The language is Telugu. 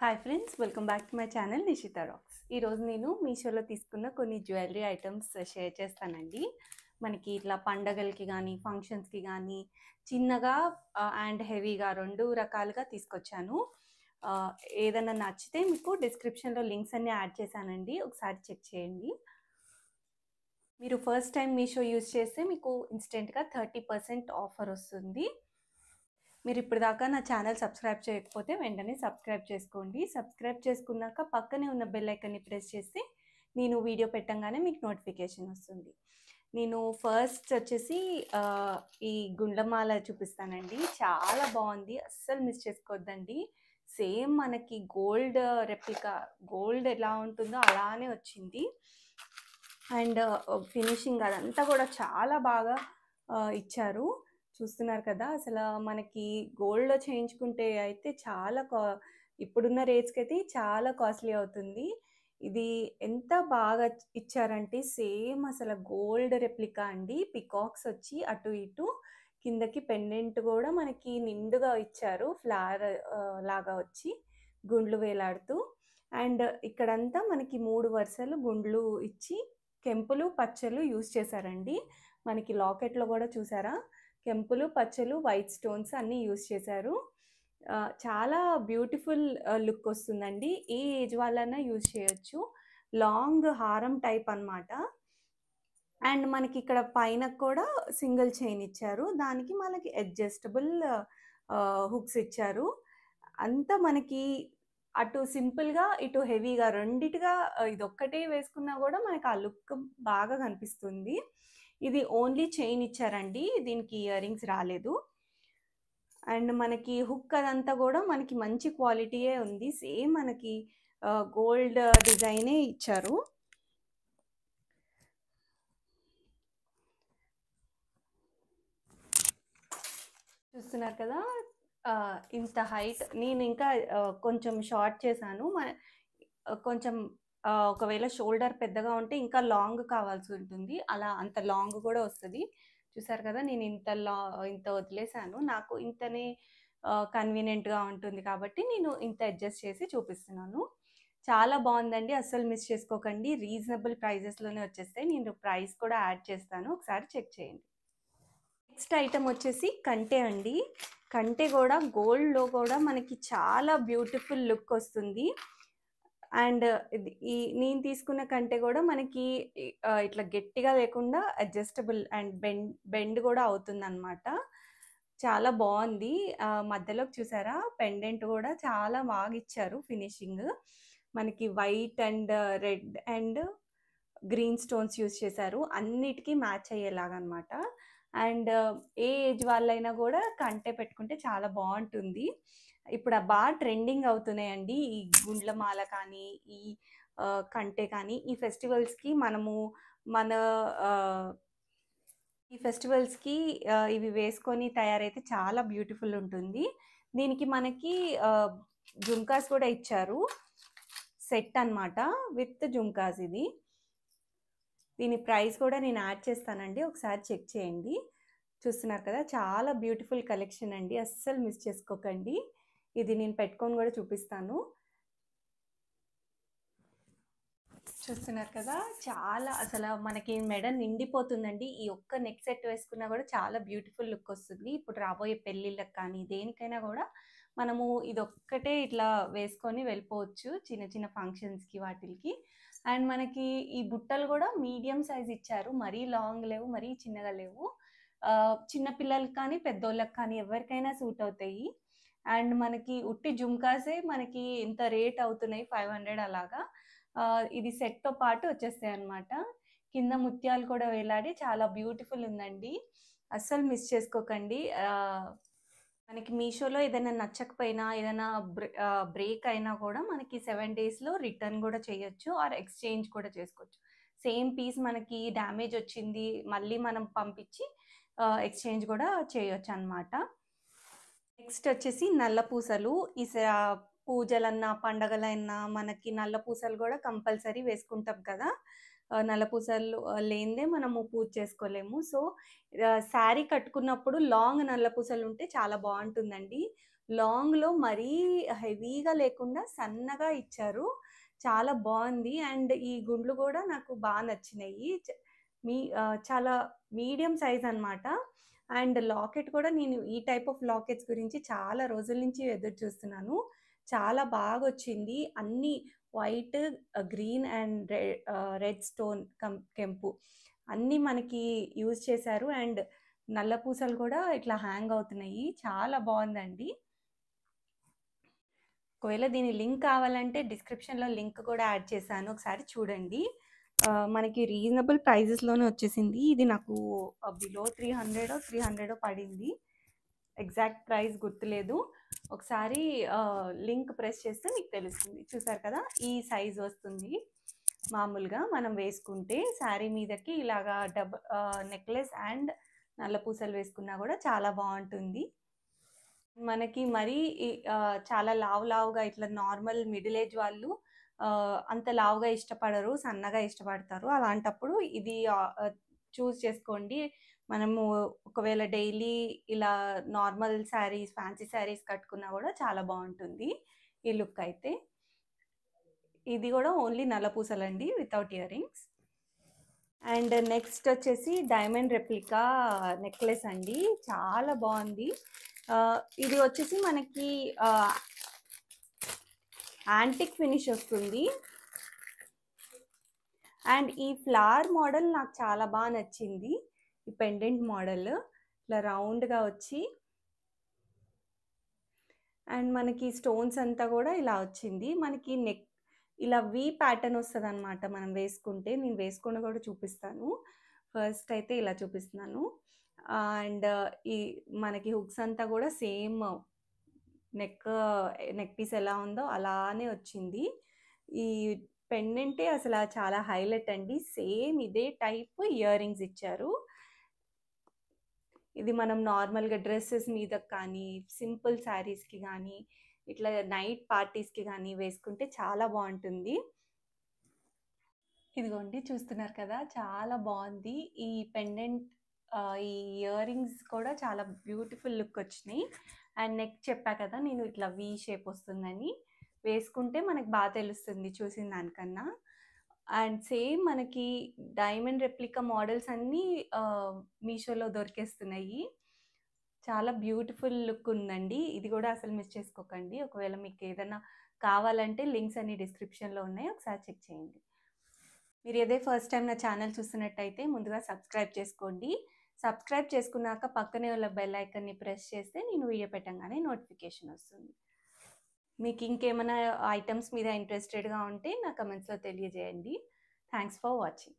Hi friends, welcome back to my channel Nishita rocks. ఈరోజు నేను మీషోలో తీసుకున్న కొన్ని జ్యువెలరీ ఐటమ్స్ షేర్ చేస్తానండి. మనకి ఇట్లా పండగలకి కానీ ఫంక్షన్స్కి కానీ చిన్నగా అండ్ హెవీగా రెండు రకాలుగా తీసుకొచ్చాను. ఏదైనా నచ్చితే మీకు డిస్క్రిప్షన్లో లింక్స్ అన్నీ యాడ్ చేశానండి, ఒకసారి చెక్ చేయండి. మీరు ఫస్ట్ టైం మీషో యూజ్ చేస్తే మీకు ఇన్స్టెంట్గా 30% ఆఫర్ వస్తుంది. మీరు ఇప్పటిదాకా నా ఛానల్ సబ్స్క్రైబ్ చేయకపోతే వెంటనే సబ్స్క్రైబ్ చేసుకోండి. సబ్స్క్రైబ్ చేసుకున్నాక పక్కనే ఉన్న బెల్ ఐకాన్ని ప్రెస్ చేస్తే నేను వీడియో పెట్టంగానే మీకు నోటిఫికేషన్ వస్తుంది. నేను ఫస్ట్ వచ్చేసి ఈ గుండ్లమాల చూపిస్తానండి. చాలా బాగుంది, అస్సలు మిస్ చేసుకోవద్దండి. సేమ్ మనకి గోల్డ్ రెప్లికా, గోల్డ్ ఎలా ఉంటుందో అలానే వచ్చింది. అండ్ ఫినిషింగ్ అదంతా కూడా చాలా బాగా ఇచ్చారు. చూస్తున్నారు కదా, అసలు మనకి గోల్డ్లో చేయించుకుంటే అయితే చాలా ఇప్పుడున్న రేట్స్కి అయితే చాలా కాస్ట్లీ అవుతుంది. ఇది ఎంత బాగా ఇచ్చారంటే సేమ్ అసలు గోల్డ్ రెప్లికా అండి. పికాక్స్ వచ్చి అటు ఇటు, కిందకి పెండెంట్ కూడా మనకి నిండుగా ఇచ్చారు, ఫ్లవర్ లాగా వచ్చి గుండ్లు వేలాడుతూ. అండ్ ఇక్కడంతా మనకి 3 వరుసలు గుండ్లు ఇచ్చి కెంపులు పచ్చలు యూజ్ చేశారండి. మనకి లాకెట్లో కూడా చూసారా, కెంపులు పచ్చలు వైట్ స్టోన్స్ అన్నీ యూజ్ చేశారు. చాలా బ్యూటిఫుల్ లుక్ వస్తుందండి. ఏ ఏజ్ వాళ్ళైనా యూజ్ చేయొచ్చు. లాంగ్ హారం టైప్ అన్నమాట. అండ్ మనకి ఇక్కడ పైన కూడా సింగిల్ చైన్ ఇచ్చారు, దానికి మనకి అడ్జస్టబుల్ హుక్స్ ఇచ్చారు. అంతా మనకి అటు సింపుల్గా ఇటు హెవీగా రెండిటిగా ఇదొక్కటే వేసుకున్నా కూడా మనకి ఆ లుక్ బాగా కనిపిస్తుంది. ఇది ఓన్లీ చైన్ ఇచ్చారండి, దీనికి ఇయర్ రింగ్స్ రాలేదు. అండ్ మనకి హుక్ అదంతా కూడా మనకి మంచి క్వాలిటీయే ఉంది. సేమ్ మనకి గోల్డ్ డిజైనే ఇచ్చారు. చూస్తున్నారు కదా, ఇంత హైట్. నేను ఇంకా కొంచెం షార్ట్ చేశాను. కొంచెం ఒకవేళ షోల్డర్ పెద్దగా ఉంటే ఇంకా లాంగ్ కావాల్సి ఉంటుంది, అలా అంత లాంగ్ కూడా వస్తుంది. చూసారు కదా, నేను ఇంత వదిలేసాను. నాకు ఇంతనే కన్వీనియంట్గా ఉంటుంది కాబట్టి నేను ఇంత అడ్జస్ట్ చేసి చూపిస్తున్నాను. చాలా బాగుందండి, అస్సలు మిస్ చేసుకోకండి. రీజనబుల్ ప్రైజెస్లోనే వచ్చేస్తాయి. నేను ప్రైస్ కూడా యాడ్ చేస్తాను, ఒకసారి చెక్ చేయండి. నెక్స్ట్ ఐటమ్ వచ్చేసి కంటే అండి. కంటే కూడా గోల్డ్లో కూడా మనకి చాలా బ్యూటిఫుల్ లుక్ వస్తుంది. అండ్ నేను తీసుకున్న కంటే కూడా మనకి ఇట్లా గట్టిగా లేకుండా అడ్జస్టబుల్ అండ్ బెండ్ కూడా అవుతుంది అనమాట. చాలా బాగుంది. మధ్యలోకి చూసారా, పెండెంట్ కూడా చాలా బాగా ఇచ్చారు. ఫినిషింగ్ మనకి white and red and green stones use చేశారు, అన్నిటికీ మ్యాచ్ అయ్యేలాగా అనమాట. అండ్ ఏ ఏజ్ వాళ్ళైనా కూడా కంటే పెట్టుకుంటే చాలా బాగుంటుంది. ఇప్పుడు బాగా ట్రెండింగ్ అవుతున్నాయండి ఈ గుండ్లమాల కానీ ఈ కంటే కానీ. ఈ ఫెస్టివల్స్కి ఈ ఫెస్టివల్స్కి ఇవి వేసుకొని తయారైతే చాలా బ్యూటిఫుల్ ఉంటుంది. దీనికి మనకి జుమ్కాస్ కూడా ఇచ్చారు, సెట్ అన్నమాట విత్ జుమ్కాస్. ఇది దీని ప్రైస్ కూడా నేను యాడ్ చేస్తానండి, ఒకసారి చెక్ చేయండి. చూస్తున్నారు కదా, చాలా బ్యూటిఫుల్ కలెక్షన్ అండి, అస్సలు మిస్ చేసుకోకండి. ఇది నేను పెట్టుకొని కూడా చూపిస్తాను. చూస్తున్నారు కదా, చాలా అసలు మనకి మెడ నిండిపోతుందండి. ఈ ఒక్క నెక్ సెట్ వేసుకున్నా కూడా చాలా బ్యూటిఫుల్ లుక్ వస్తుంది. ఇప్పుడు రాబోయే పెళ్ళిళ్ళకి కానీ దేనికైనా కూడా మనము ఇదొక్కటే ఇట్లా వేసుకొని వెళ్ళిపోవచ్చు, చిన్న చిన్న ఫంక్షన్స్కి వాటికి. అండ్ మనకి ఈ బుట్టలు కూడా మీడియం సైజ్ ఇచ్చారు, మరీ లాంగ్ లేవు, మరీ చిన్నగా లేవు. చిన్న పిల్లలకి కానీ పెద్దోళ్ళకి కానీ ఎవరికైనా సూట్ అవుతాయి. అండ్ మనకి ఉట్టి జుమ్కాసే మనకి ఇంత రేట్ అవుతున్నాయి, 500 అలాగా. ఇది సెట్తో పాటు వచ్చేస్తాయి అన్నమాట. కింద ముత్యాలు కూడా వేలాడి చాలా బ్యూటిఫుల్ ఉందండి, అస్సలు మిస్ చేసుకోకండి. మనకి మీషోలో ఏదైనా నచ్చకపోయినా, ఏదైనా బ్రేక్ అయినా కూడా మనకి 7 డేస్లో రిటర్న్ కూడా చేయొచ్చు, ఆర్ ఎక్స్చేంజ్ కూడా చేసుకోవచ్చు. సేమ్ పీస్ మనకి డ్యామేజ్ వచ్చింది, మళ్ళీ మనం పంపించి ఎక్స్చేంజ్ కూడా చేయొచ్చు అన్నమాట. నెక్స్ట్ వచ్చేసి నల్ల పూసలు. ఈ పూజలన్నా పండగలైనా మనకి నల్ల పూసలు కూడా కంపల్సరీ వేసుకుంటాం కదా. నల్ల పూసలు లేనిదే మనము పూజ చేసుకోలేము. సో శారీ కట్టుకున్నప్పుడు లాంగ్ నల్ల పూసలు ఉంటే చాలా బాగుంటుందండి. లాంగ్‌లో మరీ హెవీగా లేకుండా సన్నగా ఇచ్చారు. చాలా బావుంది. అండ్ ఈ గుండ్లు గూడా నాకు నచ్చినాయి. చాలా మీడియం సైజ్ అనమాట. అండ్ లాకెట్ కూడా నేను ఈ టైప్ ఆఫ్ లాకెట్స్ గురించి చాలా రోజుల నుంచి ఎదురు చూస్తున్నాను. చాలా బాగొచ్చింది. అన్నీ white, green and red stone కెంపు అన్నీ మనకి యూజ్ చేశారు. అండ్ నల్ల పూసలు కూడా ఇట్లా హ్యాంగ్ అవుతున్నాయి. చాలా బావుందండి. ఒకవేళ దీని లింక్ కావాలంటే డిస్క్రిప్షన్‌లో లింక్ కూడా యాడ్ చేశాను. ఒకసారి చూడండి. మనకి రీజనబుల్ ప్రైజెస్‌లోనే వచ్చేసింది. ఇది నాకు బిలో 300 పడింది. ఎగ్జాక్ట్ ప్రైస్ గుర్తులేదు. ఒకసారి లింక్ ప్రెస్ చేస్తే మీకు తెలుస్తుంది. చూసారు కదా! ఈ సైజ్ వస్తుంది. మామూలుగా మనం వేసుకుంటే శారీ మీదకి ఇలాగా నెక్లెస్ అండ్ నల్ల పూసలు వేసుకున్నా కూడా చాలా బావుంటుంది. మనకి మరీ చాలా లావుగా ఇట్లా నార్మల్ మిడిల్ ఏజ్ వాళ్ళు అంత లావుగా ఇష్టపడరు. సన్నగా ఇష్టపడతారు. అలాంటప్పుడు ఇది చూజ్ చేసుకోండి. మనము ఒకవేళ డైలీ ఇలా నార్మల్ శారీస్, ఫ్యాన్సీ శారీస్ కట్టుకున్నా కూడా చాలా బావుంటుంది ఈ లుక్ అయితే. ఇది కూడా ఓన్లీ నల్ల పూసలండి without earrings. And next వచ్చేసి డైమండ్ రెప్లికా నెక్లెస్ అండి. చాలా బాగుంది. ఇది వచ్చేసి మనకి యాంటిక్ ఫినిష్ వస్తుంది. అండ్ ఈ ఫ్లవర్ మోడల్ నాకు చాలా బాగా నచ్చింది. ఈ పెండెంట్ మోడల్ ఇట్లా రౌండ్గా వచ్చి అండ్ మనకి స్టోన్స్ అంతా కూడా ఇలా వచ్చింది. మనకి నెక్ ఇలా వి ప్యాటర్న్ వస్తుంది అనమాట మనం వేసుకుంటే. నేను వేసుకొని కూడా చూపిస్తాను. ఫస్ట్ అయితే ఇలా చూపిస్తున్నాను. అండ్ ఈ మనకి హుక్స్ అంతా కూడా సేమ్ నెక్ పీస్ ఎలా ఉందో అలానే వచ్చింది. ఈ పెండెంటే అసలు చాలా హైలైట్ అండి. సేమ్ ఇదే టైప్ ఇయర్ రింగ్స్ ఇచ్చారు. ఇది మనం నార్మల్‌గా డ్రెసెస్ మీద కానీ, సింపుల్ శారీస్‌కి గానీ, ఇట్లా నైట్ పార్టీస్‌కి గానీ వేసుకుంటే చాలా బావుంటుంది. ఇదిగోండి చూస్తున్నారు కదా! చాలా బావుంది. ఈ పెండెంట్ ఈ ఇయర్ రింగ్స్ కూడా చాలా బ్యూటిఫుల్ లుక్ వచ్చినాయి. అండ్ నెక్ చెప్పా కదా నేను ఇట్లా వి షేప్ వస్తుందని. వేసుకుంటే మనకు తెలుస్తుంది చూసిన దానికన్నా. అండ్ సేమ్ మనకి డైమండ్ రెప్లికా మోడల్స్ అన్నీ మీషోలో దొరికేస్తున్నాయి. చాలా బ్యూటిఫుల్ లుక్ ఉందండి. ఇది కూడా అసలు మిస్ చేసుకోకండి. ఒకవేళ మీకు ఏదైనా కావాలంటే లింక్స్ అన్ని డిస్క్రిప్షన్‌లో ఉన్నాయి. ఒకసారి చెక్ చేయండి. మీరు ఇదే ఫస్ట్ టైం నా ఛానల్ చూస్తున్నట్టయితే ముందుగా సబ్స్క్రైబ్ చేసుకోండి. సబ్స్క్రైబ్ చేసుకున్నాక పక్కనే ఉన్న బెల్ ఐకాన్ని ప్రెస్ చేస్తే నేను వీడియో పెట్టంగానే నోటిఫికేషన్ వస్తుంది. మీకు ఇంకేమైనా ఐటమ్స్ మీద ఇంట్రెస్టెడ్‌గా ఉంటే నా కమెంట్స్‌లో తెలియజేయండి. Thanks for watching.